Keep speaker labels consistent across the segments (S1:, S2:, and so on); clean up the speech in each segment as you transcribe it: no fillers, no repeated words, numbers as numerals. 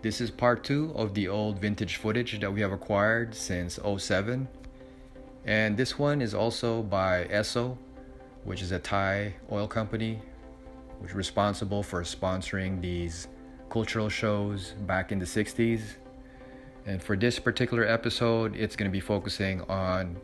S1: This is part 2 of the old vintage footage that we have acquired since '07. And this one is also by Esso, which is a Thai oil company, which is responsible for sponsoring these cultural shows back in the 60s. And for this particular episode, it's going to be focusing on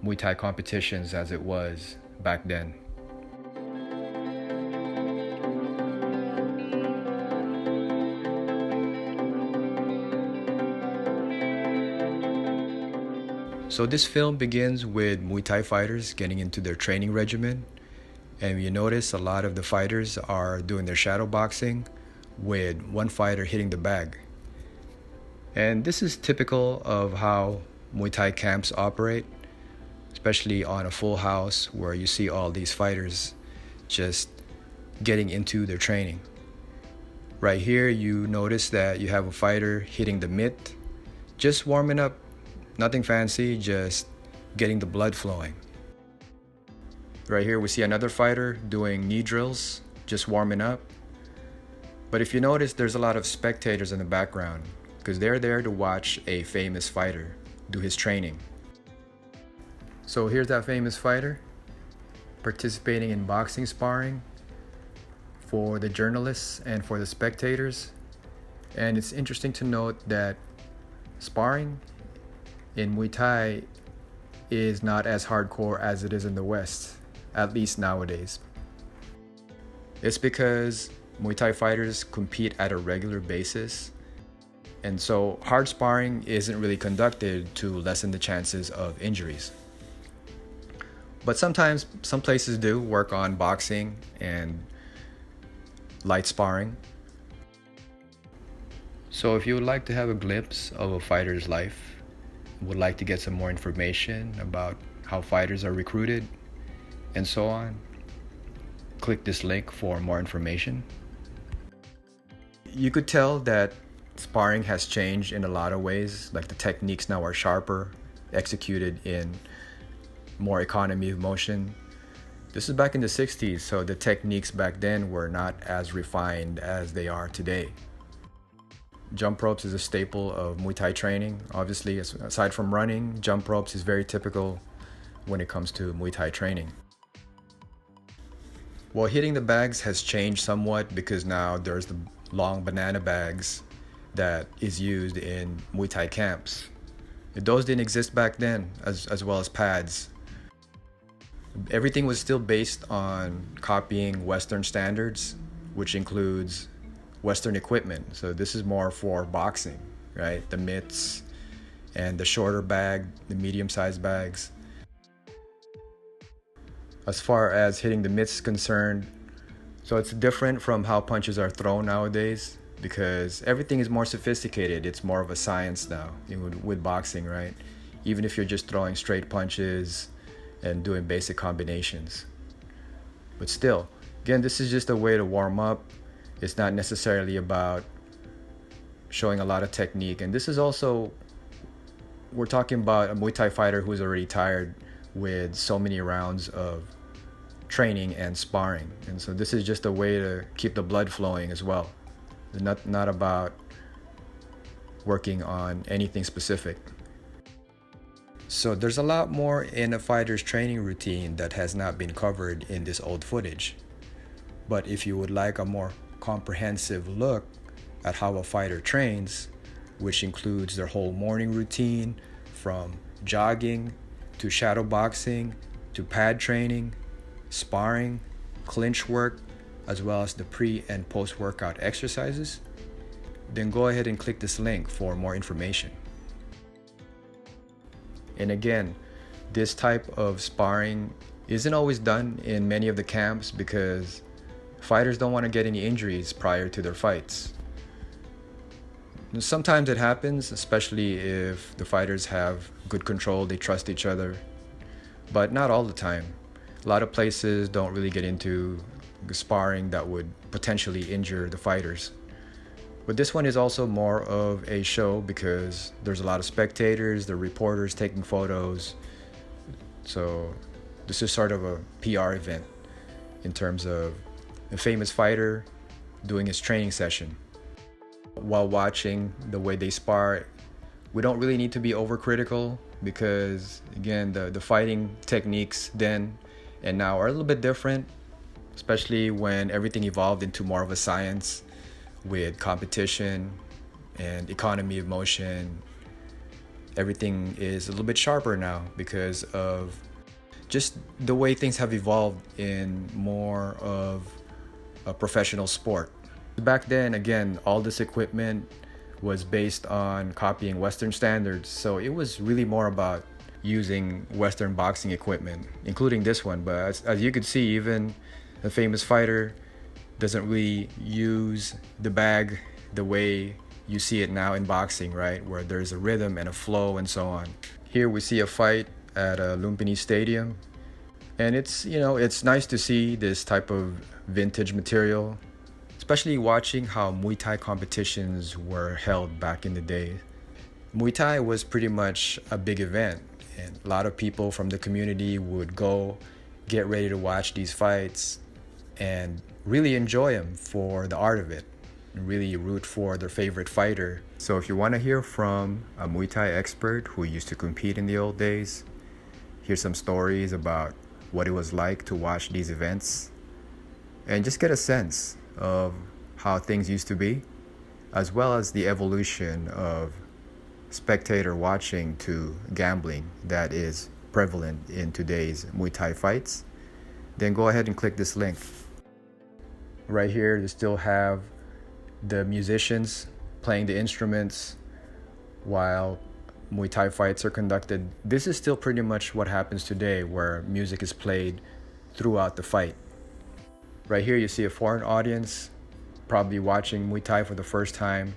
S1: Muay Thai competitions as it was back then. So this film begins with Muay Thai fighters getting into their training regimen, and you notice a lot of the fighters are doing their shadow boxing with one fighter hitting the bag. And this is typical of how Muay Thai camps operate, especially on a full house where you see all these fighters just getting into their training. Right here you notice that you have a fighter hitting the mitt, just warming up. Nothing fancy, just getting the blood flowing. Right here we see another fighter doing knee drills, just warming up. But if you notice, there's a lot of spectators in the background because they're there to watch a famous fighter do his training. So here's that famous fighter participating in boxing sparring for the journalists and for the spectators. And it's interesting to note that sparring in Muay Thai is not as hardcore as it is in the West, at least nowadays. It's because Muay Thai fighters compete at a regular basis, and so hard sparring isn't really conducted to lessen the chances of injuries. But sometimes some places do work on boxing and light sparring. So if you would like to have a glimpse of a fighter's life, would like to get some more information about how fighters are recruited and so on, click this link for more information. You could tell that sparring has changed in a lot of ways, like the techniques now are sharper, executed in more economy of motion. This is back in the 60s, so the techniques back then were not as refined as they are today. Jump ropes is a staple of Muay Thai training. Obviously, aside from running, jump ropes is very typical when it comes to Muay Thai training. Well, hitting the bags has changed somewhat because now there's the long banana bags that is used in Muay Thai camps. Those didn't exist back then, as well as pads. Everything was still based on copying Western standards, which includes Western equipment. So this is more for boxing, right? The mitts and the shorter bag, the medium-sized bags. As far as hitting the mitts is concerned, so it's different from how punches are thrown nowadays because everything is more sophisticated. It's more of a science now with boxing, right? Even if you're just throwing straight punches and doing basic combinations. But still, again, this is just a way to warm up. It's not necessarily about showing a lot of technique. And this is also, we're talking about a Muay Thai fighter who's already tired with so many rounds of training and sparring. And so this is just a way to keep the blood flowing as well. Not about working on anything specific. So there's a lot more in a fighter's training routine that has not been covered in this old footage. But if you would like a more comprehensive look at how a fighter trains, which includes their whole morning routine from jogging to shadow boxing to pad training, sparring, clinch work, as well as the pre and post workout exercises, then go ahead and click this link for more information. And again, this type of sparring isn't always done in many of the camps because fighters don't want to get any injuries prior to their fights. Sometimes it happens, especially if the fighters have good control, they trust each other, but not all the time. A lot of places don't really get into sparring that would potentially injure the fighters. But this one is also more of a show because there's a lot of spectators, the reporters taking photos. So this is sort of a PR event in terms of a famous fighter doing his training session. While watching the way they spar, we don't really need to be overcritical because, again, the fighting techniques then and now are a little bit different, especially when everything evolved into more of a science with competition and economy of motion. Everything is a little bit sharper now because of just the way things have evolved in more of a professional sport. Back then, again, all this equipment was based on copying Western standards, so it was really more about using Western boxing equipment, including this one. But as you could see, even a famous fighter doesn't really use the bag the way you see it now in boxing, right? Where there's a rhythm and a flow and so on. Here we see a fight at a Lumpini Stadium, and it's nice to see this type of vintage material, especially watching how Muay Thai competitions were held back in the day. Muay Thai was pretty much a big event, and a lot of people from the community would go get ready to watch these fights and really enjoy them for the art of it and really root for their favorite fighter. So if you want to hear from a Muay Thai expert who used to compete in the old days, hear some stories about what it was like to watch these events, and just get a sense of how things used to be, as well as the evolution of spectator watching to gambling that is prevalent in today's Muay Thai fights, then go ahead and click this link. Right here, you still have the musicians playing the instruments while Muay Thai fights are conducted. This is still pretty much what happens today, where music is played throughout the fight. Right here, you see a foreign audience probably watching Muay Thai for the first time,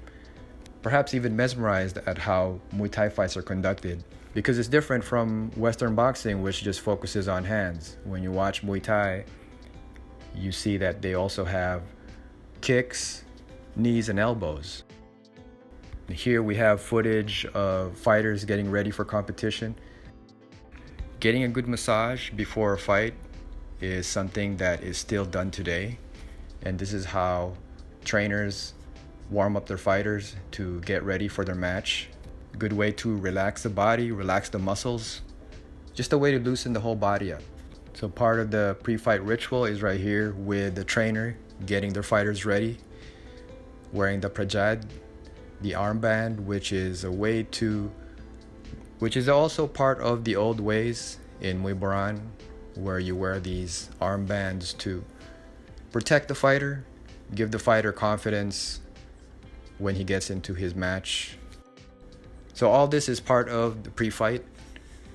S1: perhaps even mesmerized at how Muay Thai fights are conducted, because it's different from Western boxing, which just focuses on hands. When you watch Muay Thai, you see that they also have kicks, knees, and elbows. Here we have footage of fighters getting ready for competition. Getting a good massage before a fight is something that is still done today, and this is how trainers warm up their fighters to get ready for their match. A good way to relax the body, relax the muscles, just a way to loosen the whole body up. So part of the pre-fight ritual is right here with the trainer getting their fighters ready, wearing the prajad, the armband, which is also part of the old ways in Muay Boran, where you wear these armbands to protect the fighter, give the fighter confidence when he gets into his match. So all this is part of the pre-fight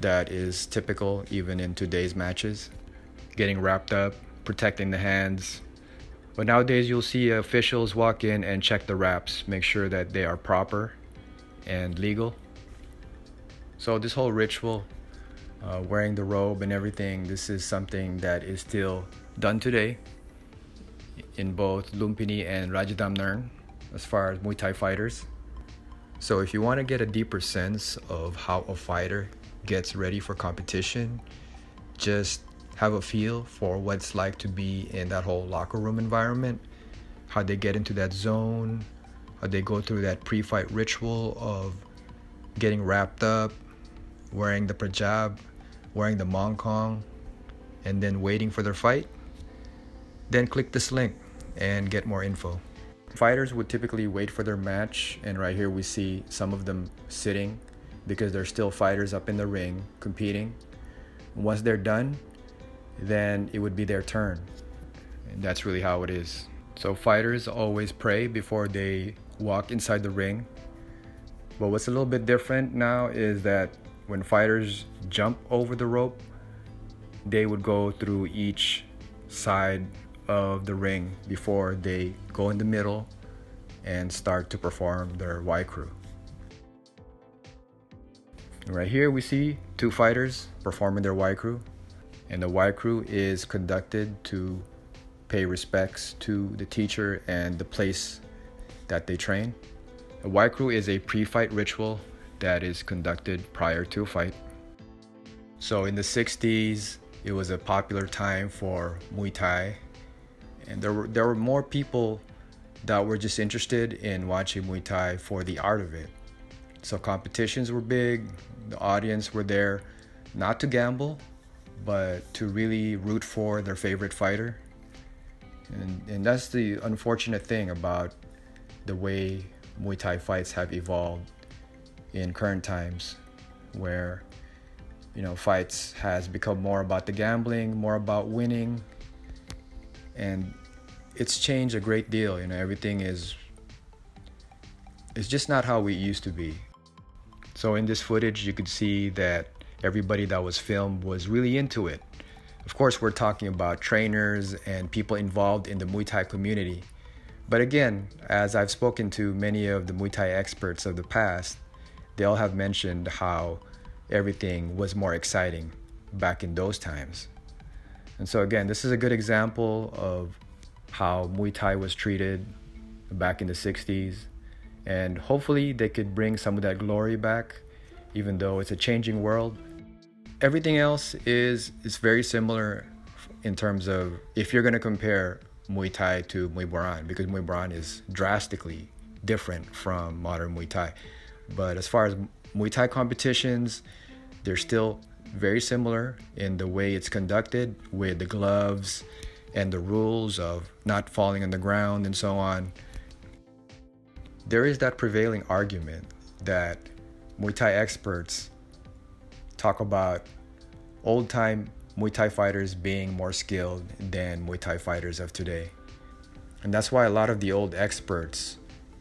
S1: that is typical even in today's matches. Getting wrapped up, protecting the hands. But nowadays you'll see officials walk in and check the wraps, make sure that they are proper and legal. So this whole ritual, wearing the robe and everything, this is something that is still done today in both Lumpini and Rajadamnern as far as Muay Thai fighters. So if you want to get a deeper sense of how a fighter gets ready for competition, just have a feel for what it's like to be in that whole locker room environment, how they get into that zone, how they go through that pre-fight ritual of getting wrapped up, wearing the prajab, wearing the mongkong, and then waiting for their fight. Then click this link and get more info. Fighters would typically wait for their match, and right here we see some of them sitting because they're still fighters up in the ring competing. Once they're done, then it would be their turn, and that's really how it is. So fighters always pray before they walk inside the ring. But what's a little bit different now is that when fighters jump over the rope, they would go through each side of the ring before they go in the middle and start to perform their Y crew. Right here we see two fighters performing their Y crew, and the Y crew is conducted to pay respects to the teacher and the place that they train. A Y crew is a pre-fight ritual that is conducted prior to a fight. So in the 60s, it was a popular time for Muay Thai, and there were more people that were just interested in watching Muay Thai for the art of it. So competitions were big, the audience were there not to gamble, but to really root for their favorite fighter. And that's the unfortunate thing about the way Muay Thai fights have evolved in current times, where fights has become more about the gambling, more about winning, and it's changed a great deal. Everything is just not how it used to be. So in this footage, you could see that everybody that was filmed was really into it. Of course, we're talking about trainers and people involved in the Muay Thai community. But again, as I've spoken to many of the Muay Thai experts of the past, they all have mentioned how everything was more exciting back in those times. And so again, this is a good example of how Muay Thai was treated back in the 60s. And hopefully they could bring some of that glory back, even though it's a changing world. Everything else is very similar in terms of if you're going to compare Muay Thai to Muay Boran, because Muay Boran is drastically different from modern Muay Thai. But as far as Muay Thai competitions, they're still very similar in the way it's conducted, with the gloves and the rules of not falling on the ground and so on. There is that prevailing argument that Muay Thai experts talk about old-time Muay Thai fighters being more skilled than Muay Thai fighters of today. And that's why a lot of the old experts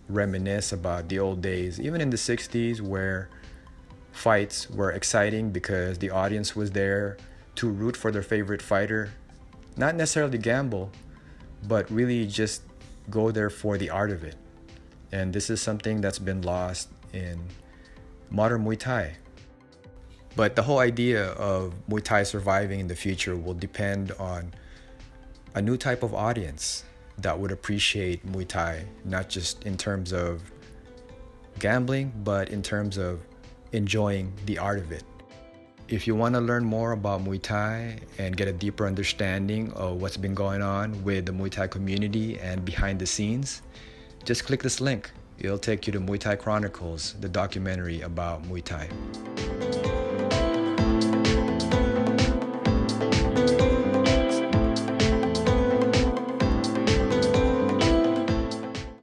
S1: reminisce about the old days, even in the 60s, where fights were exciting because the audience was there to root for their favorite fighter, not necessarily gamble, but really just go there for the art of it. And this is something that's been lost in modern Muay Thai. But the whole idea of Muay Thai surviving in the future will depend on a new type of audience that would appreciate Muay Thai, not just in terms of gambling, but in terms of enjoying the art of it. If you want to learn more about Muay Thai and get a deeper understanding of what's been going on with the Muay Thai community and behind the scenes, just click this link. It'll take you to Muay Thai Chronicles, the documentary about Muay Thai.